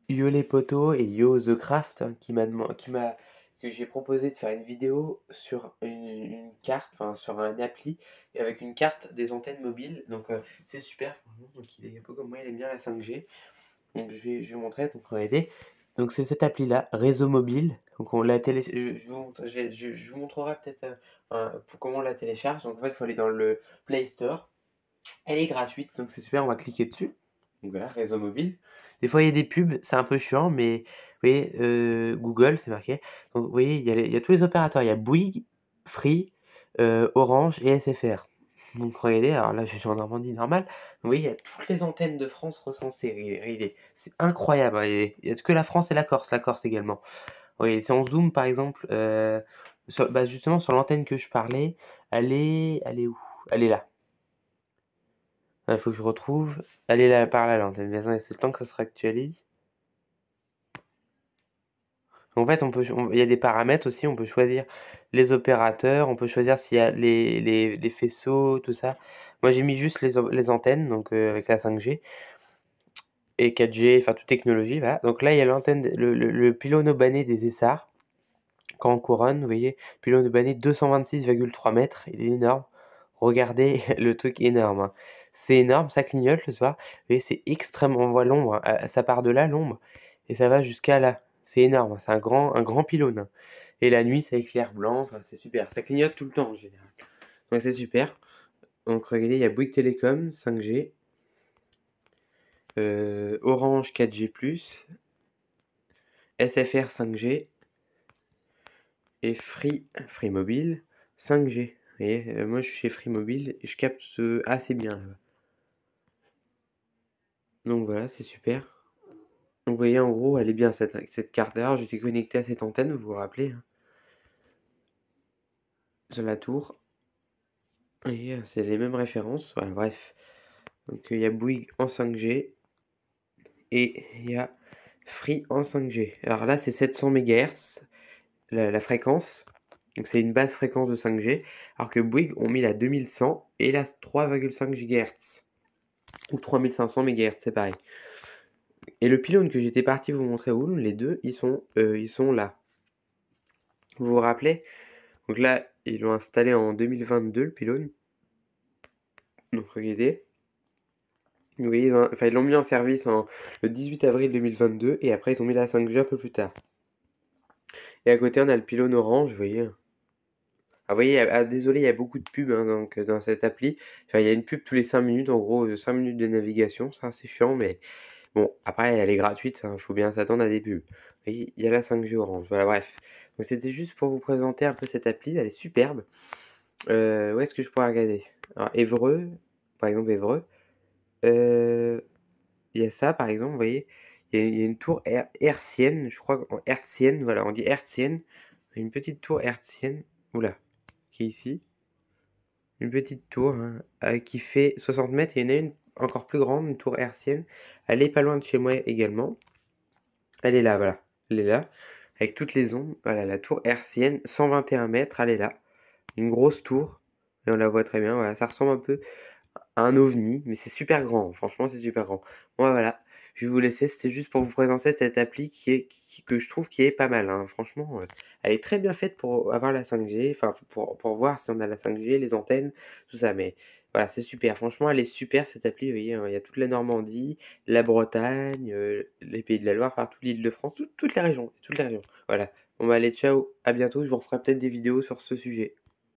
Yo les potos et Yo The Craft hein, que j'ai proposé de faire une vidéo sur une carte, enfin sur un appli, et avec une carte des antennes mobiles. Donc c'est super, franchement. Donc il est un peu comme moi, il aime bien la 5G. Donc je vais vous montrer, donc regardez. Donc c'est cette appli-là, réseau mobile. Donc on la télé, je vous montre, je vous montrerai peut-être comment on la télécharge. Donc en fait, il faut aller dans le Play Store. Elle est gratuite, donc c'est super, on va cliquer dessus. Donc voilà, réseau mobile. Des fois, il y a des pubs, c'est un peu chiant, mais vous voyez, Google, c'est marqué. Donc vous voyez, il y a tous les opérateurs. Il y a Bouygues, Free, Orange et SFR. Donc regardez, alors là, je suis en Normandie, normal. Donc, vous voyez, il y a toutes les antennes de France recensées. Regardez, c'est incroyable. Regardez. Il y a que la France et la Corse également. Regardez, si on zoome, par exemple, bah, justement, sur l'antenne que je parlais, elle est où? Elle est là. Il faut que je retrouve. Elle est là, par là, l'antenne. Mais attendez, c'est le temps que ça se réactualise. En fait, il y a des paramètres aussi. On peut choisir les opérateurs. On peut choisir s'il y a les faisceaux, tout ça. Moi, j'ai mis juste les antennes, donc avec la 5G et 4G, enfin toute technologie. Voilà. Donc là, il y a l'antenne, le pylône banné des Essarts, Caen Couronne. Vous voyez, pylône banné 226,3 mètres. Il est énorme. Regardez le truc énorme, hein. C'est énorme, ça clignote le soir. Vous voyez, c'est extrêmement. On voit l'ombre, hein. Ça part de là, l'ombre, et ça va jusqu'à là. C'est énorme, hein. C'est un grand pylône, hein. Et la nuit, ça éclaire blanc. Enfin, c'est super. Ça clignote tout le temps en général. Donc c'est super. Donc regardez, il y a Bouygues Télécom 5G, Orange 4G+, SFR 5G et Free Mobile 5G. Vous voyez, moi je suis chez Free Mobile et je capte assez bien là. Donc voilà, c'est super. Donc vous voyez, en gros, elle est bien cette carte. D'ailleurs, j'étais connecté à cette antenne, vous vous rappelez, hein, sur la tour. Et c'est les mêmes références. Voilà, bref. Donc il y a Bouygues en 5G et il y a Free en 5G. Alors là, c'est 700 MHz, la fréquence. Donc c'est une basse fréquence de 5G. Alors que Bouygues ont mis la 2100 et la 3,5 GHz. Ou 3500 MHz, c'est pareil. Et le pylône que j'étais parti vous montrer, Ulm, les deux, ils sont là. Vous vous rappelez? Donc là, ils l'ont installé en 2022, le pylône. Donc regardez. Vous voyez, enfin, ils l'ont mis en service le 18 avril 2022 et après ils ont mis la 5G un peu plus tard. Et à côté, on a le pylône orange, vous voyez. Ah, vous voyez, désolé, il y a beaucoup de pubs hein, donc, dans cette appli. Enfin, il y a une pub tous les 5 minutes, en gros, 5 minutes de navigation. Ça, c'est chiant, mais bon, après, elle est gratuite, il faut bien s'attendre à des pubs. Vous voyez, il y a la 5G orange. Voilà, bref. Donc, c'était juste pour vous présenter un peu cette appli, elle est superbe. Où est-ce que je pourrais regarder? Alors, Évreux, par exemple, Évreux. Euh, Il y a ça, par exemple, vous voyez, il y a une tour hertzienne, je crois, en hertzienne, voilà, on dit hertzienne. Une petite tour hertzienne, oula, qui est ici. Une petite tour hein, qui fait 60 mètres. Il y en a une encore plus grande, une tour hertzienne. Elle est pas loin de chez moi également. Elle est là, voilà. Elle est là, avec toutes les ondes. Voilà, la tour hertzienne, 121 mètres, elle est là. Une grosse tour, et on la voit très bien. Voilà, ça ressemble un peu un ovni, mais c'est super grand, franchement c'est super grand. Bon voilà, je vais vous laisser, c'était juste pour vous présenter cette appli que je trouve qui est pas mal, hein. Franchement, elle est très bien faite pour avoir la 5G, enfin pour voir si on a la 5G, les antennes, tout ça, mais voilà, c'est super, franchement elle est super cette appli, vous voyez, hein, il y a toute la Normandie, la Bretagne, les Pays de la Loire, partout l'Île-de-France, toutes les régions, voilà. Bon bah allez, ciao, à bientôt, je vous referai peut-être des vidéos sur ce sujet.